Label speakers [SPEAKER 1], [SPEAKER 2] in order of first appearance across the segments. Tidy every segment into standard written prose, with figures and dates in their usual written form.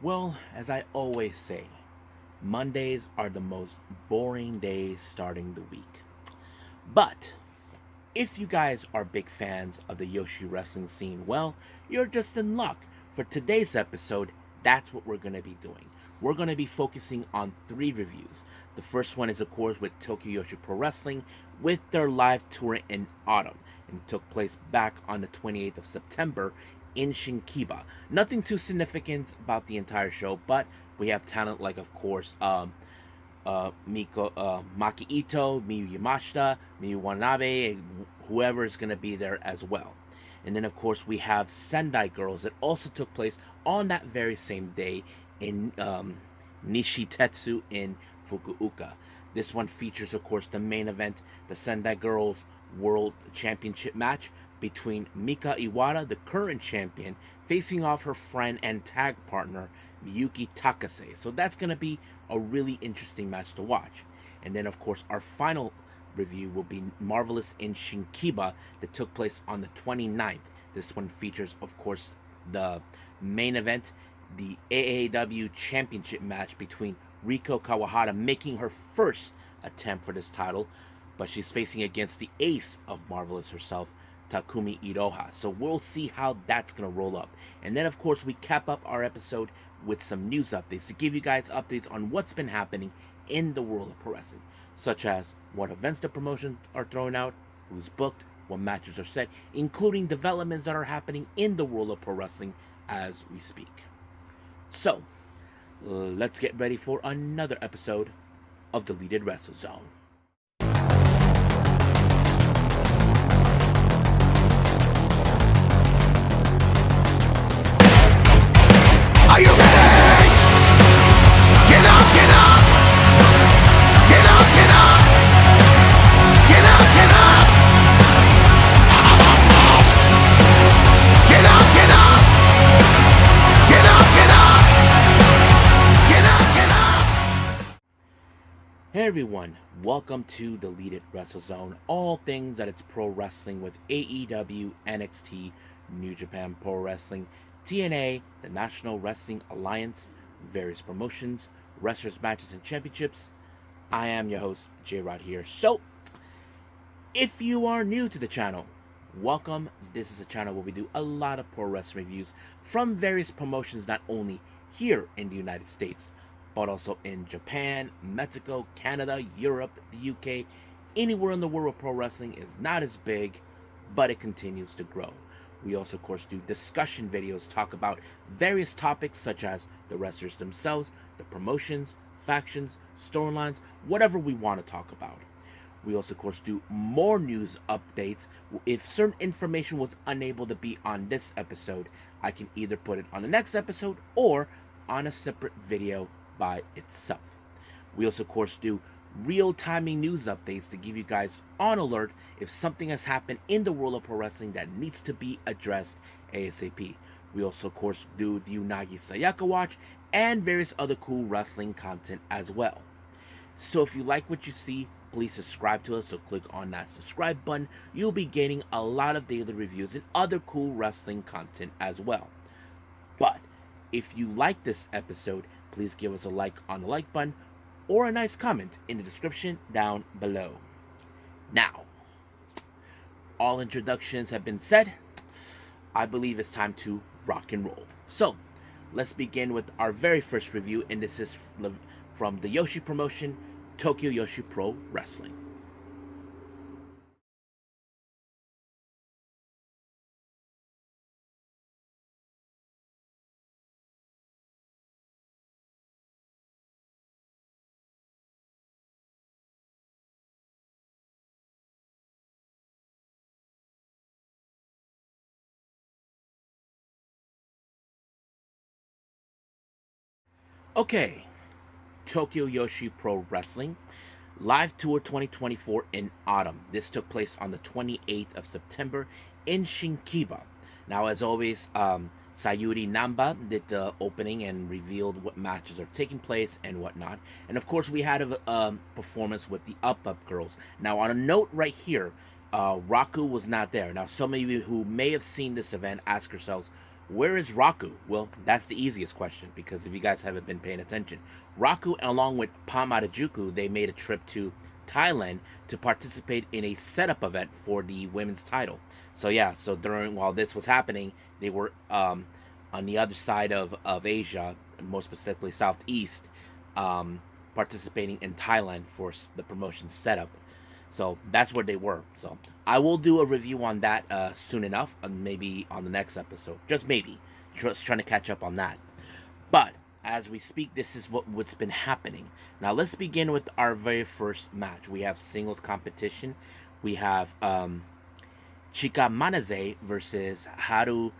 [SPEAKER 1] Well, as I always say, Mondays are the most boring days starting the week. But if you guys are big fans of the Yoshi wrestling scene, well, you're just in luck. For today's episode, that's what we're going to be doing. We're going to be focusing on three reviews. The first one is, of course, with Tokyo Yoshi Pro Wrestling with their live tour in autumn. And it took place back on the 28th of September in Shinkiba. Nothing too significant about the entire show, but we have talent like, of course, Maki Ito, Miyu Yamashita, Miyu Watanabe, whoever is going to be there as well. And then, of course, we have Sendai Girls that also took place on that very same day in Nishitetsu in Fukuoka. This one features, of course, the main event, the Sendai Girls World Championship match between Mika Iwata, the current champion, facing off her friend and tag partner Miyuki Takase. So that's going to be a really interesting match to watch. And then, of course, our final review will be Marvelous in Shinkiba that took place on the 29th. This one features, of course, the main event, the AAAW Championship match between Riko Kawahara, making her first attempt for this title, but she's facing against the ace of Marvelous herself, Takumi Iroha. So we'll see how that's going to roll up. And then, of course, we cap up our episode with some news updates to give you guys updates on what's been happening in the world of pro wrestling, such as what events the promotions are throwing out, who's booked, what matches are set, including developments that are happening in the world of pro wrestling as we speak. So, let's get ready for another episode of Deleted Wrestle Zone.
[SPEAKER 2] Are you ready? Get up, get up! Get up, get up! Get up, get up! Get up, get up! Get up, get up! Get up, get up!
[SPEAKER 1] Hey everyone, welcome to Deleted Wrestle Zone, all things that it's pro wrestling with AEW, NXT, New Japan Pro Wrestling, TNA, the National Wrestling Alliance, various promotions, wrestlers, matches, and championships. I am your host, J-Rod here. So, if you are new to the channel, welcome. This is a channel where we do a lot of pro wrestling reviews from various promotions, not only here in the United States, but also in Japan, Mexico, Canada, Europe, the UK. Anywhere in the world where pro wrestling is not as big, but it continues to grow. We also, of course, do discussion videos, talk about various topics such as the wrestlers themselves, the promotions, factions, storylines, whatever we want to talk about. We also, of course, do more news updates. If certain information was unable to be on this episode, I can either put it on the next episode or on a separate video by itself. We also, of course, do real-timing news updates to give you guys on alert if something has happened in the world of pro wrestling that needs to be addressed ASAP. We also, of course, do the Unagi Sayaka Watch and various other cool wrestling content as well. So if you like what you see, please subscribe to us. So click on that subscribe button. You'll be getting a lot of daily reviews and other cool wrestling content as well. But if you like this episode, please give us a like on the like button or a nice comment in the description down below. Now, all introductions have been said. I believe it's time to rock and roll. So, let's begin with our very first review, and this is from the Yoshi promotion, Tokyo Yoshi Pro Wrestling. Okay, Tokyo Yoshi Pro Wrestling Live Tour 2024 in autumn. This took place on the 28th of September in Shinkiba. Now, as always, Sayuri Namba did the opening and revealed what matches are taking place and whatnot. And of course, we had a performance with the Up Up Girls. Now, on a note right here, Raku was not there. Now, some of you who may have seen this event ask yourselves, Where is Raku? Well, that's the easiest question because if you guys haven't been paying attention, Raku, along with Pam Arajuku, they made a trip to Thailand to participate in a setup event for the women's title. So yeah, so during while this was happening, they were on the other side of Asia, more specifically Southeast, um, participating in Thailand for the promotion setup. So that's where they were. So I will do a review on that soon enough, maybe on the next episode. Just maybe. Just trying to catch up on that. But as we speak, this is what's been happening. Now let's begin with our very first match. We have singles competition. We have Chika Manaze versus Haru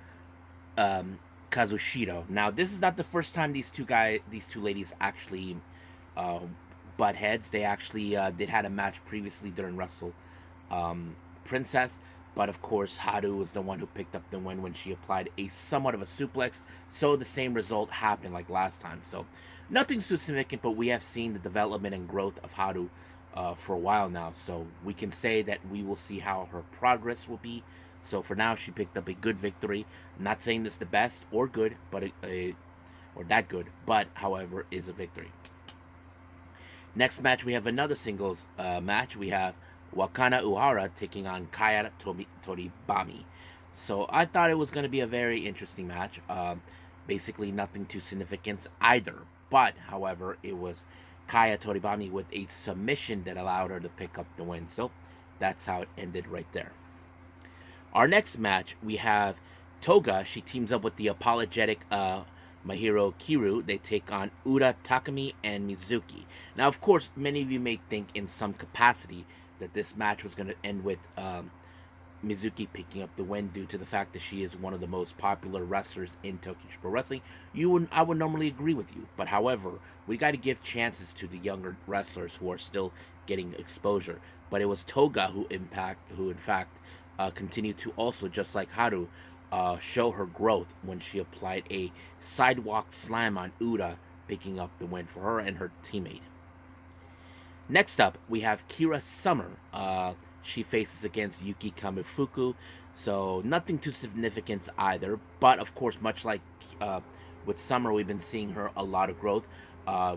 [SPEAKER 1] um, Kazushiro. Now this is not the first time these two ladies actually uh, butt heads. They actually did had a match previously during Wrestle Princess, but of course Haru was the one who picked up the win when she applied a somewhat of a suplex. So the same result happened like last time. So nothing too significant, but we have seen the development and growth of Haru for a while now. So we can say that we will see how her progress will be. So for now, she picked up a good victory. I'm not saying this the best or good, but or that good, but however is a victory. Next match, we have another singles match. We have Wakana Uhara taking on Kaya Toribami. So I thought it was going to be a very interesting match. Basically, nothing too significant either. But, however, it was Kaya Toribami with a submission that allowed her to pick up the win. So that's how it ended right there. Our next match, we have Toga. She teams up with the apologetic Mahiro Kiru. They take on Ura Takami and Mizuki. Now, of course, many of you may think in some capacity that this match was going to end with Mizuki picking up the win due to the fact that she is one of the most popular wrestlers in Tokyo Pro Wrestling. I would normally agree with you, but however, we got to give chances to the younger wrestlers who are still getting exposure. But it was Toga who in fact continued to also, just like Haru, show her growth when she applied a sidewalk slam on Uda, picking up the win for her and her teammate. Next up, we have Kira Summer. She faces against Yuki Kamifuku, so nothing too significant either. But of course, much like with Summer, we've been seeing her a lot of growth.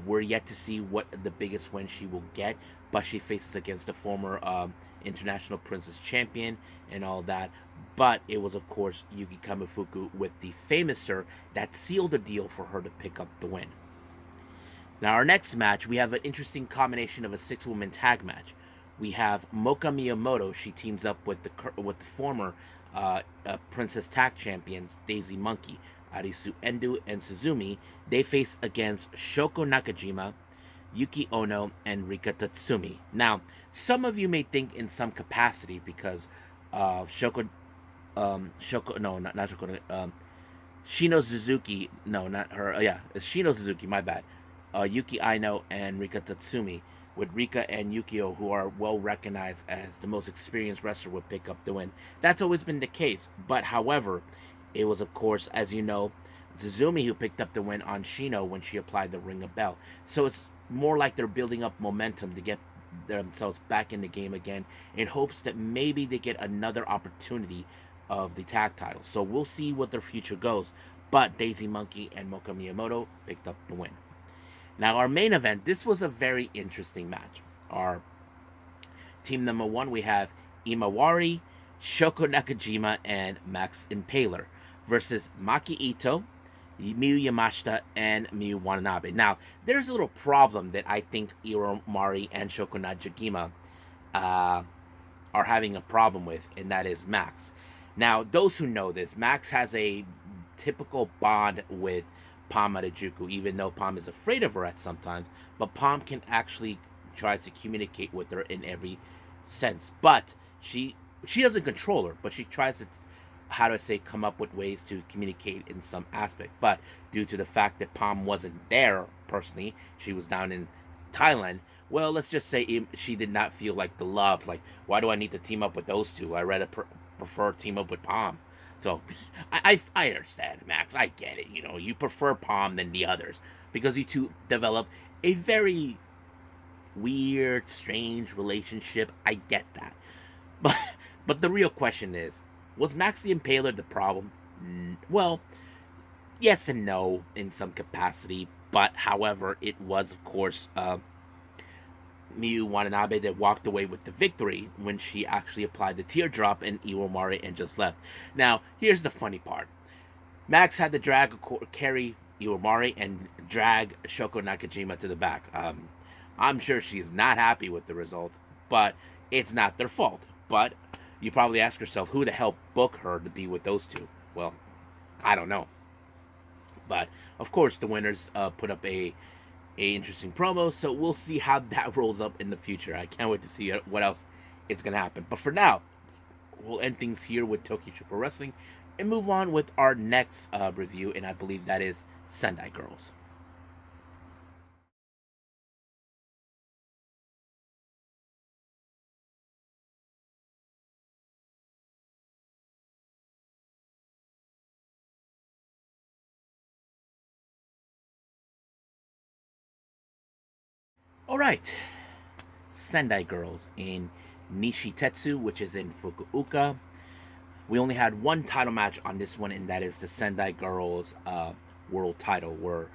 [SPEAKER 1] We're yet to see what the biggest win she will get, but she faces against a former International Princess Champion and all that. But it was, of course, Yuki Kamifuku with the famous sir that sealed the deal for her to pick up the win. Now, our next match, we have an interesting combination of a six-woman tag match. We have Moka Miyamoto. She teams up with the former Princess Tag Champions Daisy Monkey, Arisu Endo, and Suzumi. They face against Shoko Nakajima, Yuki Ono, and Rika Tatsumi. Now, some of you may think in some capacity because Shoko, no, not Shoko, Shino Suzuki, no, not her, it's Shino Suzuki, my bad. Yuki Aino and Rika Tatsumi, with Rika and Yukio, who are well recognized as the most experienced wrestler, would pick up the win. That's always been the case. But however, it was, of course, as you know, Suzumi who picked up the win on Shino when she applied the Ring of Bell. So it's more like they're building up momentum to get themselves back in the game again in hopes that maybe they get another opportunity of the tag title. So we'll see what their future goes. But Daisy Monkey and Moka Miyamoto picked up the win. Now, our main event, this was a very interesting match. Our team number one, we have Imawari, Shoko Nakajima, and Max Impaler versus Maki Ito, Miyu Yamashita, and Miyu Watanabe. Now, there's a little problem that I think Imawari and Shoko Nakajima are having a problem with, and that is Max. Now, those who know this, Max has a typical bond with Pam Arajuku, even though Pam is afraid of her at sometimes, but Pam can actually try to communicate with her in every sense. But she doesn't control her, but she tries to, how do I say, come up with ways to communicate in some aspect. But due to the fact that Pam wasn't there personally, she was down in Thailand. Well, let's just say she did not feel like the love. Like, why do I need to team up with those two? I rather prefer team up with Pam. So, I understand, Max. I get it. You know, you prefer Palm than the others because you two develop a very weird, strange relationship. I get that. But the real question is, was Max the Impaler the problem? Well, yes and no in some capacity, but however, it was, of course, Miyu Watanabe that walked away with the victory when she actually applied the teardrop in Iwamari and just left. Now, here's the funny part. Max had to carry Iwamari and drag Shoko Nakajima to the back. I'm sure she's not happy with the result, but it's not their fault. But you probably ask yourself, who the hell booked her to be with those two? Well, I don't know. But of course, the winners put up a interesting promo, so we'll see how that rolls up in the future. I can't wait to see what else it's gonna happen. But for now, we'll end things here with Tokyo Pro Wrestling and move on with our next review, and I believe that is Sendai Girls. All right, Sendai Girls in Nishitetsu, which is in Fukuoka. We only had one title match on this one, and that is the Sendai Girls World Title, where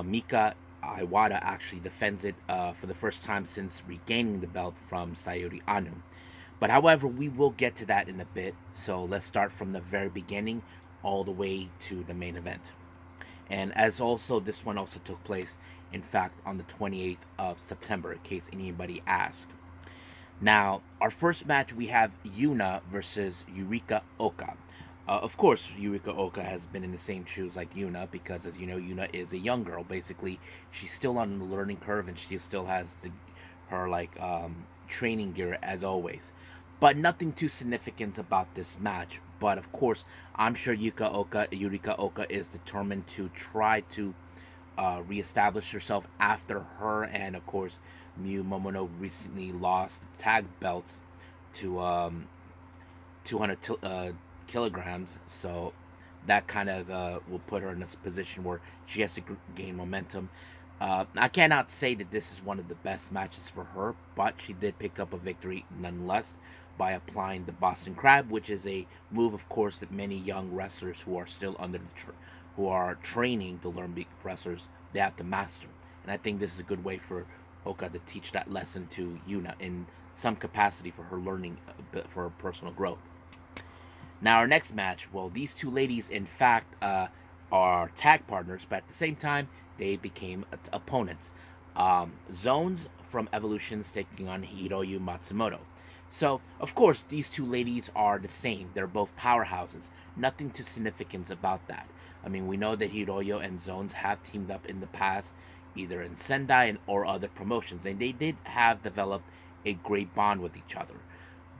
[SPEAKER 1] Mika Iwata actually defends it for the first time since regaining the belt from Sayuri Anu. But however, we will get to that in a bit, so let's start from the very beginning all the way to the main event. And as also, this one also took place, in fact, on the 28th of September, in case anybody asks. Now, our first match, we have Yuna versus Yurika Oka. Of course, Yurika Oka has been in the same shoes like Yuna because, as you know, Yuna is a young girl. Basically, she's still on the learning curve and she still has her training gear as always. But nothing too significant about this match. But of course, I'm sure Yurika Oka is determined to try to reestablish herself after her and, of course, Miyu Momono recently lost tag belts to 200 kilograms. So that kind of will put her in a position where she has to gain momentum. I cannot say that this is one of the best matches for her, but she did pick up a victory nonetheless by applying the Boston Crab, which is a move, of course, that many young wrestlers who are still who are training to learn big wrestlers, they have to master. And I think this is a good way for Oka to teach that lesson to Yuna in some capacity for her learning, for her personal growth. Now, our next match, well, these two ladies, in fact, are tag partners, but at the same time, they became opponents. Zones from Evolutions taking on Hiroyu Matsumoto. So, of course, these two ladies are the same. They're both powerhouses. Nothing too significant about that. I mean, we know that Hiroyo and Zones have teamed up in the past, either in Sendai or other promotions, and they did have developed a great bond with each other.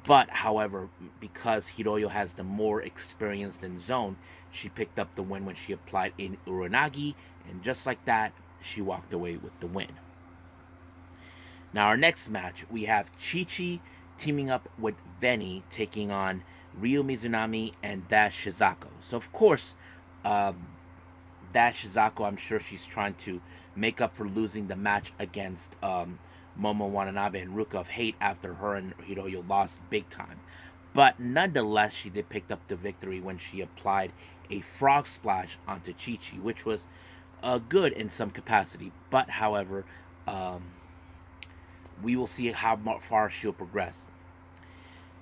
[SPEAKER 1] But, however, because Hiroyo has the more experience than Zone, she picked up the win when she applied in Uranagi, and just like that, she walked away with the win. Now, our next match, we have Chi-Chi teaming up with Veni, taking on Ryo Mizunami and Dash Shizako. So, of course, um, Dash Shizako, I'm sure she's trying to make up for losing the match against Momo Watanabe and Ruka of Hate after her and Hiroyo lost big time. But nonetheless, she did pick up the victory when she applied a frog splash onto Chi Chi, which was good in some capacity. But however, um, we will see how far she'll progress.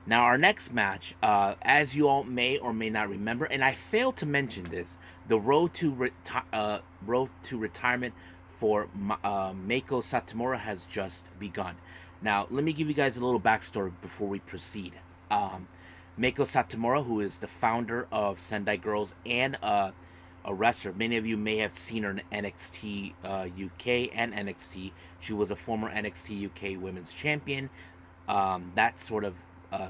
[SPEAKER 1] Now, our next match, as you all may or may not remember, and I failed to mention this, the road to retirement for Meiko Satomura has just begun. Now, let me give you guys a little backstory before we proceed. Um, Meiko Satomura, who is the founder of Sendai Girls and a wrestler, many of you may have seen her in NXT UK and NXT. She was a former NXT UK Women's Champion. That sort of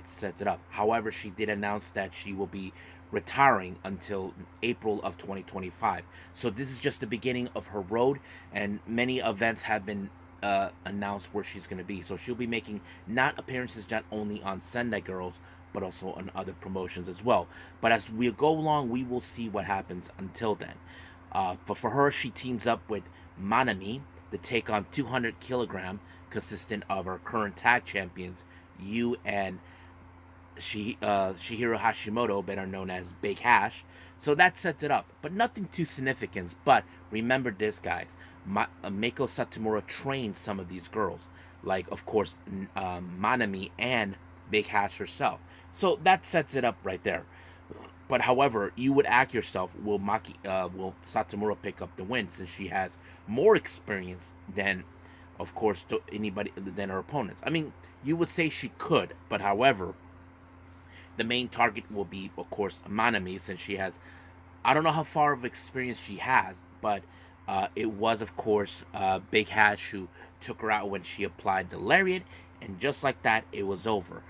[SPEAKER 1] sets it up. However, she did announce that she will be retiring until April of 2025. So this is just the beginning of her road, and many events have been announced where she's going to be. So she'll be making not appearances not only on Sendai Girls, but also on other promotions as well. But as we go along, we will see what happens until then. But for her, she teams up with Manami to take on 200 kilogram, consistent of our current tag champions, Yu and Shihiro Hashimoto, better known as Big Hash, So that sets it up, but nothing too significant. But remember this, guys. Meiko Satomura trained some of these girls, like, of course, Manami and Big Hash herself. So that sets it up right there. But however, you would ask yourself, will Satomura pick up the win since she has more experience than, of course, anybody than her opponents? I mean, you would say she could, but however, the main target will be, of course, Manami, since she has. I don't know how far of experience she has, but it was, of course, Big Hash who took her out when she applied the lariat, and just like that, it was over.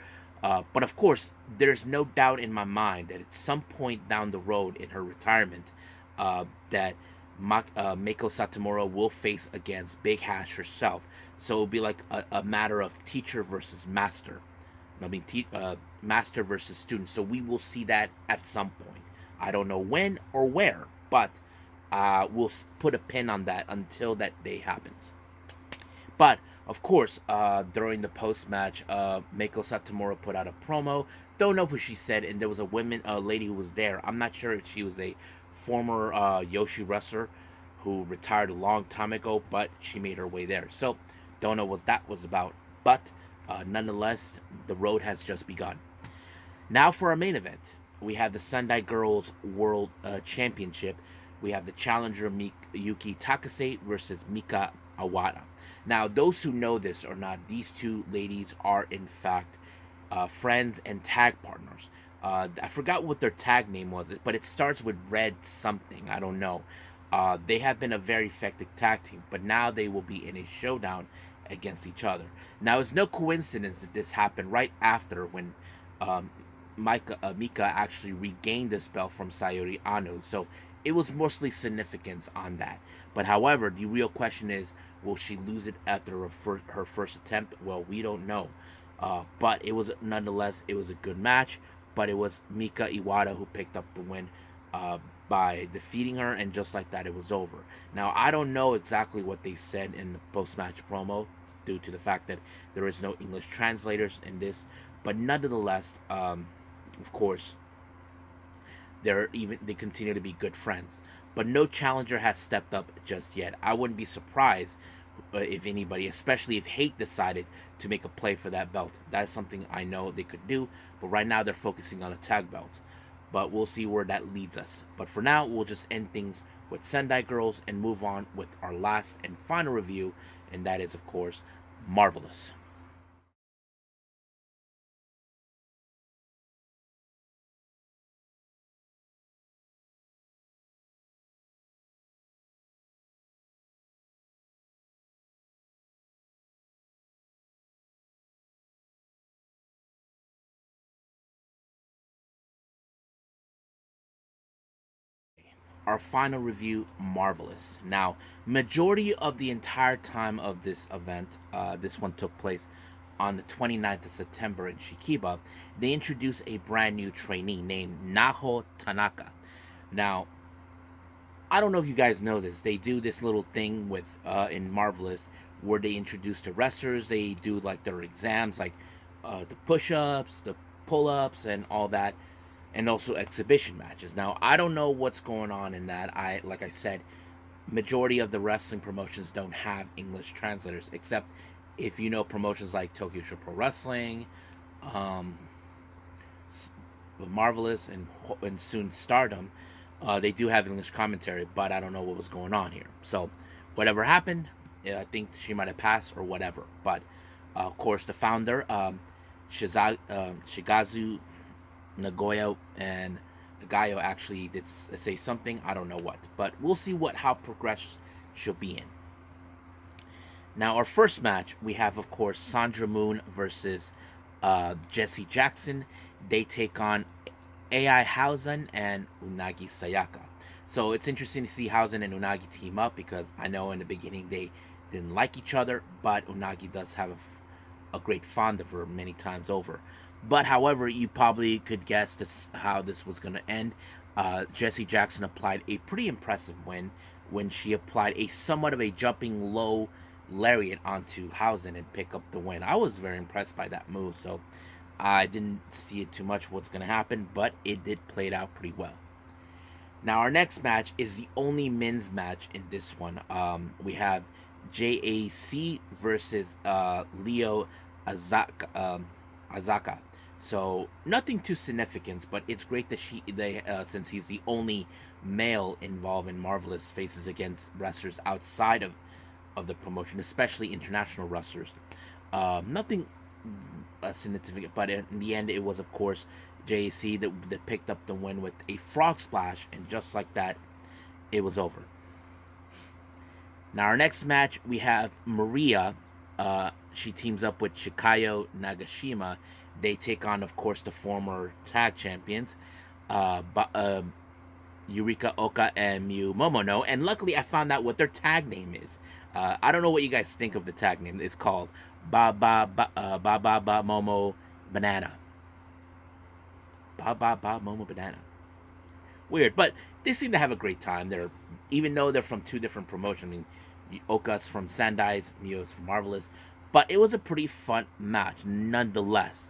[SPEAKER 1] But of course, there's no doubt in my mind that at some point down the road in her retirement, that Meiko Satomura will face against Big Hash herself. So it'll be like a matter of teacher versus master. I mean, master versus student. So we will see that at some point. I don't know when or where, but we'll put a pin on that until that day happens. But of course, during the post match, Meiko Satomura put out a promo. Don't know who she said, and there was a lady who was there. I'm not sure if she was a former Joshi wrestler who retired a long time ago, but she made her way there. So don't know what that was about. But nonetheless, the road has just begun. Now for our main event, we have the Sendai Girls World Championship. We have the challenger Yuki Takase versus Mika Awada. Now, those who know this or not, these two ladies are in fact friends and tag partners. I forgot what their tag name was, but it starts with Red something. I don't know. They have been a very effective tag team, but now they will be in a showdown against each other. Now, it's no coincidence that this happened right after when um, Mika actually regained this belt from Sayori Anu. So it was mostly significance on that. But however, the real question is, will she lose it after her first attempt? Well, we don't know. But it was nonetheless, it was a good match. But it was Mika Iwata who picked up the win by defeating her, and just like that, it was over. Now, I don't know exactly what they said in the post-match promo due to the fact that there is no English translators in this. But nonetheless, of course, they continue to be good friends. But no challenger has stepped up just yet. I wouldn't be surprised if anybody, especially if Hate decided to make a play for that belt. That is something I know they could do. But right now they're focusing on a tag belt. But we'll see where that leads us. But for now, we'll just end things with Sendai Girls and move on with our last and final review, and that is, of course, Marvelous. Our final review, Marvelous. Now, majority of the entire time of this event, this one took place on the 29th of September in Shinkiba. They introduced a brand new trainee named Naho Tanaka. Now, I don't know if you guys know this. They do this little thing with in Marvelous where they introduce the wrestlers. They do like their exams, like the push-ups, the pull-ups, and all that, and also exhibition matches. Now, I don't know what's going on in that. Like I said, majority of the wrestling promotions don't have English translators, except if you know promotions like Tokyo Pro Wrestling, um, Marvelous, and soon Stardom. They do have English commentary, but I don't know what was going on here. So, whatever happened, I think she might have passed or whatever. But of course, the founder, Shigazu Nagoya and Nagayo actually did say something. I don't know what, but we'll see how progress she'll be in. Now, our first match, we have, of course, Sandra Moon versus Jesse Jackson. They take on AI Hausen and Unagi Sayaka. So it's interesting to see Hausen and Unagi team up because I know in the beginning they didn't like each other, but Unagi does have a great fond of her many times over. But however, you probably could guess how this was going to end. Jesse Jackson applied a pretty impressive win when she applied a somewhat of a jumping low lariat onto Hausen and pick up the win. I was very impressed by that move, so I didn't see it too much what's going to happen, but it did play it out pretty well. Now our next match is the only men's match in this one. We have JAC versus Leo Azaka. So nothing too significant, but it's great that since he's the only male involved in Marvelous, faces against wrestlers outside of the promotion, especially international wrestlers. Nothing significant, but in the end, it was of course JAC that picked up the win with a frog splash, and just like that, it was over. Now our next match, we have Maria. She teams up with Shikayo Nagashima. They take on, of course, the former tag champions, Yurika Oka and Miyu Momono. And luckily, I found out what their tag name is. I don't know what you guys think of the tag name. It's called Ba Momo Banana. Ba Momo Banana. Weird, but they seem to have a great time. They're even though they're from two different promotions. I mean, Oka's from Sendai's, Mio's from Marvelous, but it was a pretty fun match nonetheless.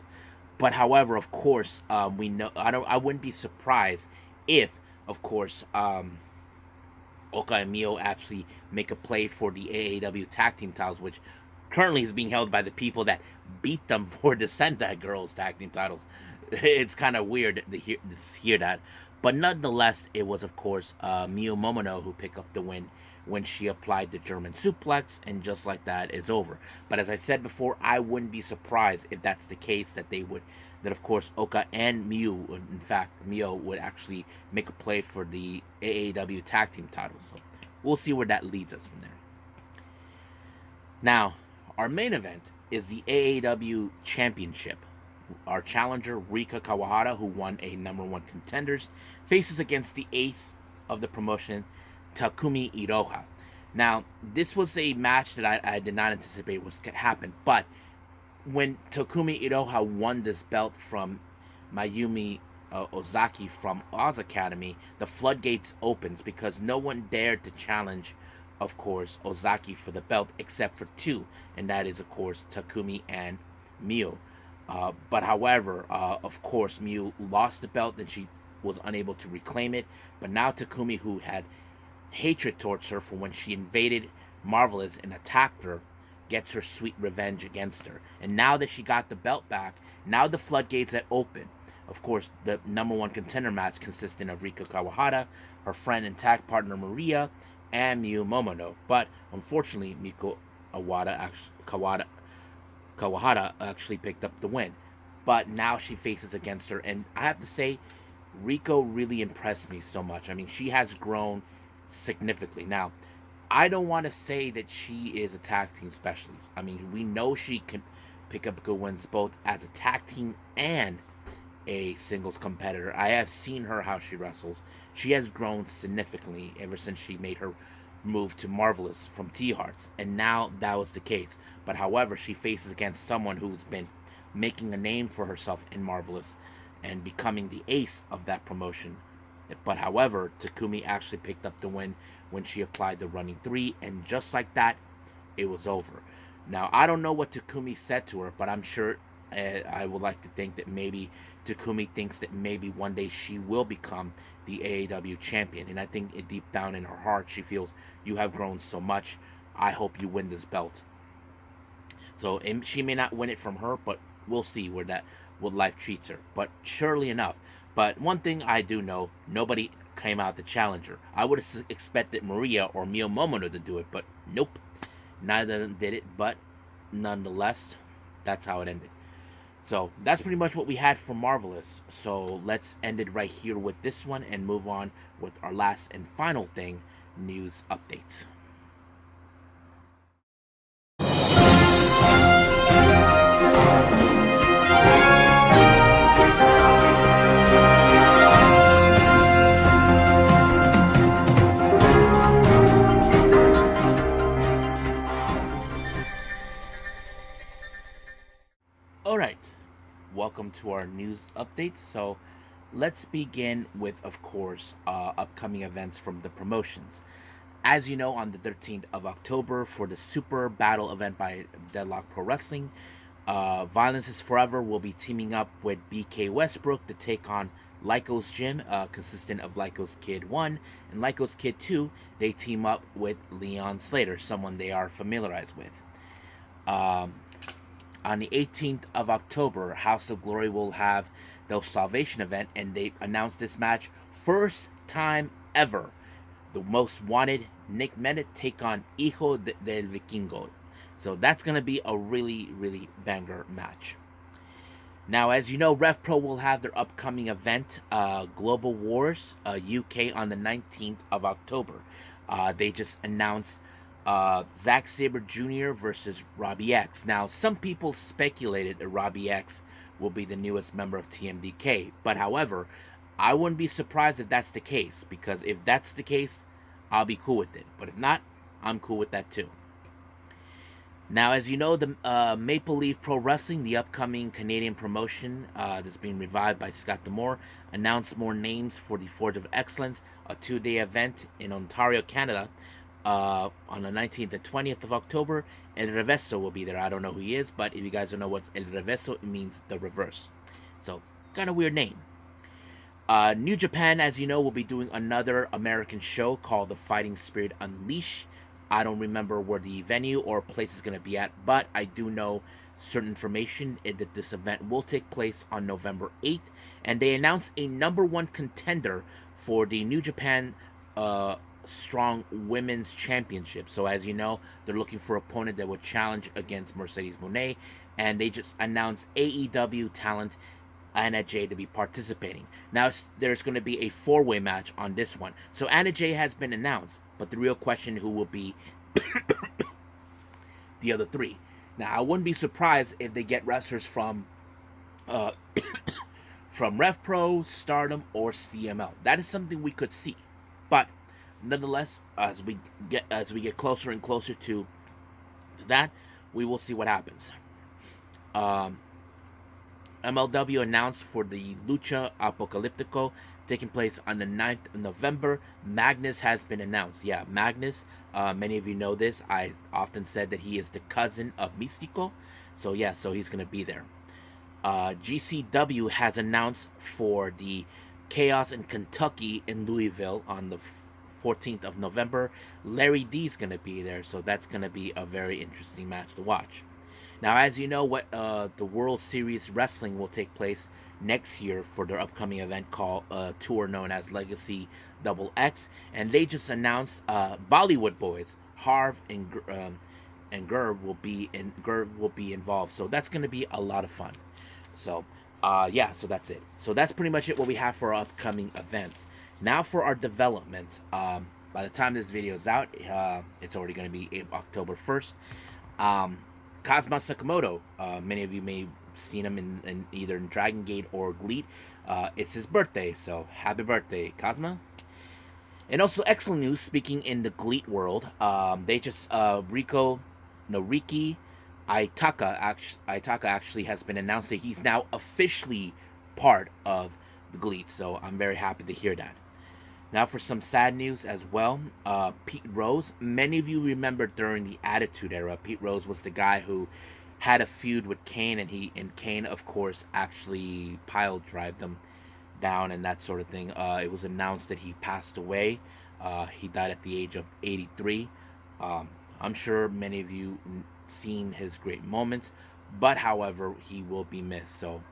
[SPEAKER 1] But however, of course, we know I wouldn't be surprised if, of course, Oka and Mio actually make a play for the AAW tag team titles, which currently is being held by the people that beat them for the Sendai Girls tag team titles. It's kind of weird to hear that, but nonetheless, it was of course Miyu Momono who picked up the win when she applied the German suplex, and just like that, it's over. But as I said before, I wouldn't be surprised if that's the case, that of course Oka and Miyu, in fact Mio, would actually make a play for the AAW tag team titles. So we'll see where that leads us from there. Now, our main event is the AAW Championship. Our challenger, Rika Kawahara, who won a number one contenders, faces against the ace of the promotion, Takumi Iroha. Now, this was a match that I did not anticipate was going to happen, but when Takumi Iroha won this belt from Mayumi Ozaki from Oz Academy, the floodgates opens because no one dared to challenge, of course, Ozaki for the belt except for two, and that is, of course, Takumi and Miyu. But however, of course, Miyu lost the belt and she was unable to reclaim it. But now Takumi, who had hatred towards her for when she invaded Marvelous and attacked her, gets her sweet revenge against her. And now that she got the belt back, now the floodgates are open. Of course, the number one contender match consisting of Rika Kawahara, her friend and tag partner Maria, and Miyu Momono. But unfortunately, Kawahara actually picked up the win. But now she faces against her, and I have to say, Rico really impressed me so much. I mean, she has grown significantly. Now, I don't want to say that she is a tag team specialist. I mean, we know she can pick up good wins both as a tag team and a singles competitor. I have seen her how she wrestles. She has grown significantly ever since she made her move to Marvelous from T-Hearts, and now that was the case. But however, she faces against someone who's been making a name for herself in Marvelous and becoming the ace of that promotion. But however, Takumi actually picked up the win when she applied the running three, and just like that, it was over. Now, I don't know what Takumi said to her, but I'm sure I would like to think that maybe Takumi thinks that maybe one day she will become the AAW champion. And I think deep down in her heart, she feels, you have grown so much. I hope you win this belt. So she may not win it from her, but we'll see what life treats her. But surely enough. But one thing I do know, nobody came out to challenge her. I would have expected Maria or Miyu Momono to do it, but nope. Neither of them did it, but nonetheless, that's how it ended. So that's pretty much what we had for Marvelous. So let's end it right here with this one and move on with our last and final thing, news updates. Alright, welcome to our news updates. So let's begin with, of course, upcoming events from the promotions. As you know, on the 13th of October, for the Super Battle event by Deadlock Pro Wrestling, Violence is Forever will be teaming up with BK Westbrook to take on Lyco's Gym, consistent of Lyco's Kid 1 and Lyco's Kid 2, they team up with Leon Slater, someone they are familiarized with. Um, on the 18th of October, House of Glory will have their Salvation event, and they announced this match first time ever. The Most Wanted, Nick Bennett, take on Hijo del Vikingo. So that's going to be a really, really banger match. Now, as you know, RevPro will have their upcoming event, Global Wars UK, on the 19th of October. They just announced Zack Sabre Jr. versus Robbie X. Now, some people speculated that Robbie X will be the newest member of TMDK, but however, I wouldn't be surprised if that's the case, because if that's the case, I'll be cool with it. But if not, I'm cool with that too. Now, as you know, the Maple Leaf Pro Wrestling, the upcoming Canadian promotion that's being revived by Scott D'Amore, announced more names for the Forge of Excellence, a 2-day event in Ontario, Canada, on the 19th and 20th of October. El Reverso will be there. I don't know who he is, but if you guys don't know what's El Reverso, it means the reverse. So, kind of weird name. New Japan, as you know, will be doing another American show called The Fighting Spirit Unleashed. I don't remember where the venue or place is going to be at, but I do know certain information that this event will take place on November 8th, and they announced a #1 contender for the New Japan Strong Women's Championship. So as you know, they're looking for an opponent that would challenge against Mercedes Moné, and they just announced AEW talent Anna Jay to be participating. Now there's going to be a 4-way match on this one. So Anna Jay has been announced, but the real question who will be the other 3. Now I wouldn't be surprised if they get wrestlers from uh, from RevPro, Stardom, or CML. That is something we could see, but nonetheless, as we get closer and closer to that, we will see what happens. MLW announced for the Lucha Apocalyptico taking place on the 9th of November. Magnus has been announced. Yeah, Magnus, many of you know this. I often said that he is the cousin of Mystico. So yeah, so he's going to be there. GCW has announced for the Chaos in Kentucky in Louisville on the 14th of November. Larry D is going to be there, so that's going to be a very interesting match to watch. Now, as you know, what the World Series Wrestling will take place next year for their upcoming event called tour known as Legacy XX, and they just announced Bollywood boys Harv and Gurv will be involved. So that's going to be a lot of fun. So yeah, so that's it. So that's pretty much it what we have for our upcoming events. Now for our developments. By the time this video is out, it's already going to be October 1st. Kazuma Sakamoto, many of you may have seen him in either in Dragon Gate or GLEAT. It's his birthday, so happy birthday, Kazuma. And also excellent news, speaking in the GLEAT world, they just, Riki Aitaka actually has been announced that he's now officially part of the GLEAT, so I'm very happy to hear that. Now for some sad news as well. Pete Rose. Many of you remember during the Attitude Era, Pete Rose was the guy who had a feud with Kane, and Kane, of course, actually pile drived them down and that sort of thing. It was announced that he passed away. He died at the age of 83. I'm sure many of you seen his great moments, but however, he will be missed. So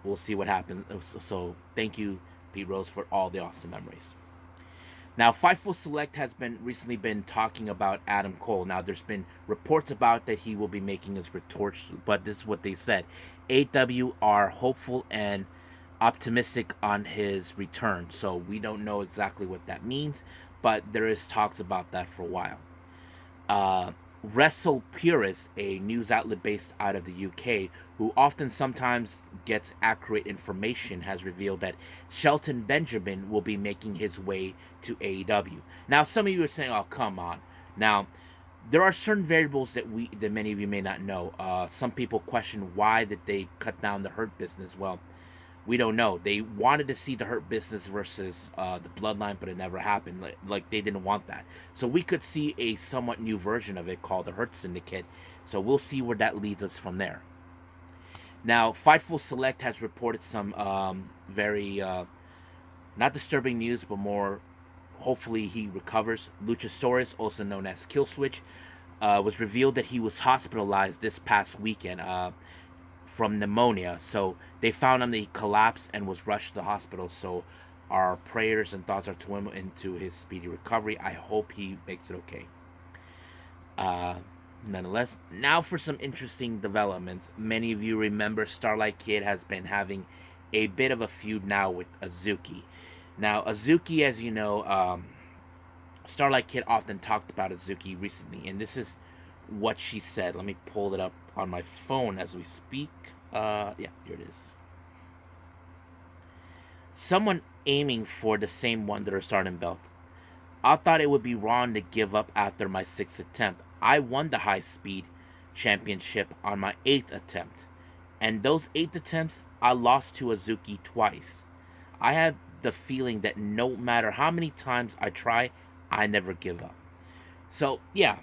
[SPEAKER 1] we'll see what happens. So thank you, Pete Rose, for all the awesome memories. Now, Fightful Select has recently been talking about Adam Cole. Now, there's been reports about that he will be making his return, but this is what they said. AEW are hopeful and optimistic on his return, so we don't know exactly what that means, but there is talks about that for a while. Wrestle Purist, a news outlet based out of the UK, who often sometimes gets accurate information, has revealed that Shelton Benjamin will be making his way to AEW. Now, some of you are saying, "Oh, come on." Now, there are certain variables that many of you may not know. Some people question why did they cut down the Hurt Business. Well, we don't know. They wanted to see the Hurt Business versus the Bloodline, but it never happened. Like they didn't want that. So we could see a somewhat new version of it called the Hurt Syndicate. So we'll see where that leads us from there. Now, Fightful Select has reported some very not disturbing news, but more hopefully he recovers. Luchasaurus, also known as Killswitch, was revealed that he was hospitalized this past weekend from pneumonia. So they found him that he collapsed and was rushed to the hospital. So our prayers and thoughts are to him into his speedy recovery. I hope he makes it okay. Uh, Nonetheless, now for some interesting developments. Many of you remember Starlight Kid has been having a bit of a feud now with Hazuki. Now, Hazuki, as you know, Starlight Kid often talked about Hazuki recently, and this is what she said. Let me pull it up on my phone as we speak. Yeah, here it is. Someone aiming for the same Wanderer starting belt. I thought it would be wrong to give up after my sixth attempt. I won the high speed championship on my eighth attempt, and those eight attempts I lost to Hazuki twice. I have the feeling that no matter how many times I try, I never give up. So, yeah.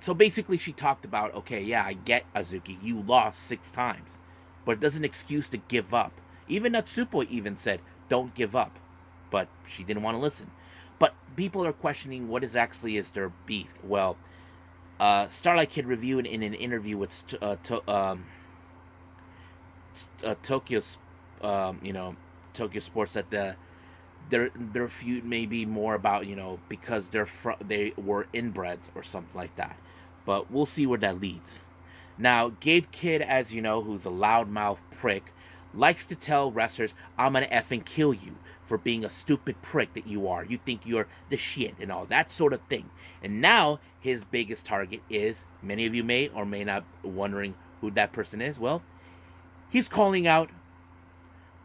[SPEAKER 1] So basically, she talked about, okay, yeah, I get Hazuki, you lost 6 times, but it doesn't excuse to give up. Even Natsupo even said, don't give up, but she didn't want to listen. But people are questioning what is actually is their beef. Well, Starlight Kid reviewed in an interview with Tokyo's, Tokyo Sports that their feud may be more about because they were inbreds or something like that. But we'll see where that leads. Now, Gabe Kidd, as you know, who's a loudmouth prick, likes to tell wrestlers, "I'm gonna effing kill you for being a stupid prick that you are. You think you're the shit and all that sort of thing." And now his biggest target is, many of you may or may not wondering who that person is. Well, he's calling out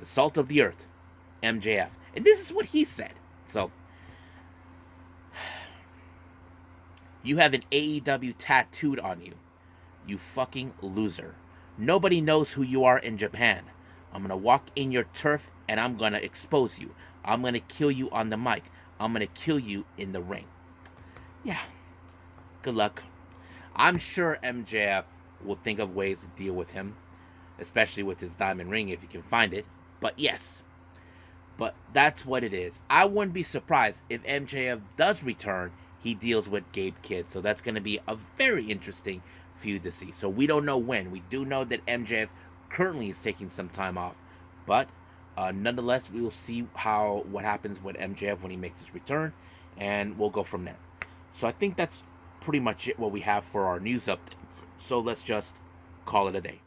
[SPEAKER 1] the salt of the earth, MJF. And this is what he said. So, you have an AEW tattooed on you. You fucking loser. Nobody knows who you are in Japan. I'm gonna walk in your turf and I'm gonna expose you. I'm gonna kill you on the mic. I'm gonna kill you in the ring. Yeah. Good luck. I'm sure MJF will think of ways to deal with him, especially with his diamond ring if he can find it. But yes. But that's what it is. I wouldn't be surprised if MJF does return, he deals with Gabe Kidd. So that's going to be a very interesting feud to see. So we don't know when. We do know that MJF currently is taking some time off. But nonetheless, we will see what happens with MJF when he makes his return. And we'll go from there. So I think that's pretty much it what we have for our news updates. So let's just call it a day.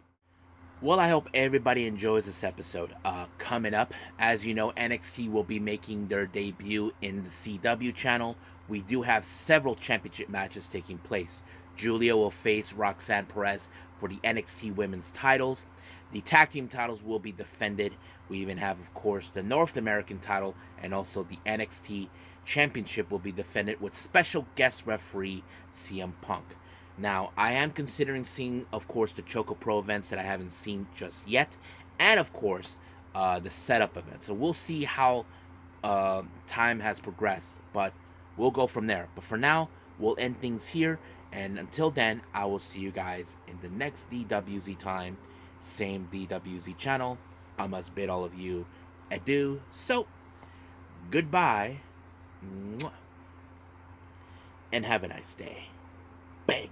[SPEAKER 1] Well, I hope everybody enjoys this episode. Coming up, as you know, NXT will be making their debut in the CW channel. We do have several championship matches taking place. Julia will face Roxanne Perez for the NXT women's titles. The tag team titles will be defended. We even have, of course, the North American title, and also the NXT championship will be defended with special guest referee CM Punk. Now, I am considering seeing, of course, the Choco Pro events that I haven't seen just yet, and of course, the setup event. So we'll see how time has progressed, but we'll go from there. But for now, we'll end things here, and until then, I will see you guys in the next DWZ time, same DWZ channel. I must bid all of you adieu. So, goodbye, and have a nice day. Bang.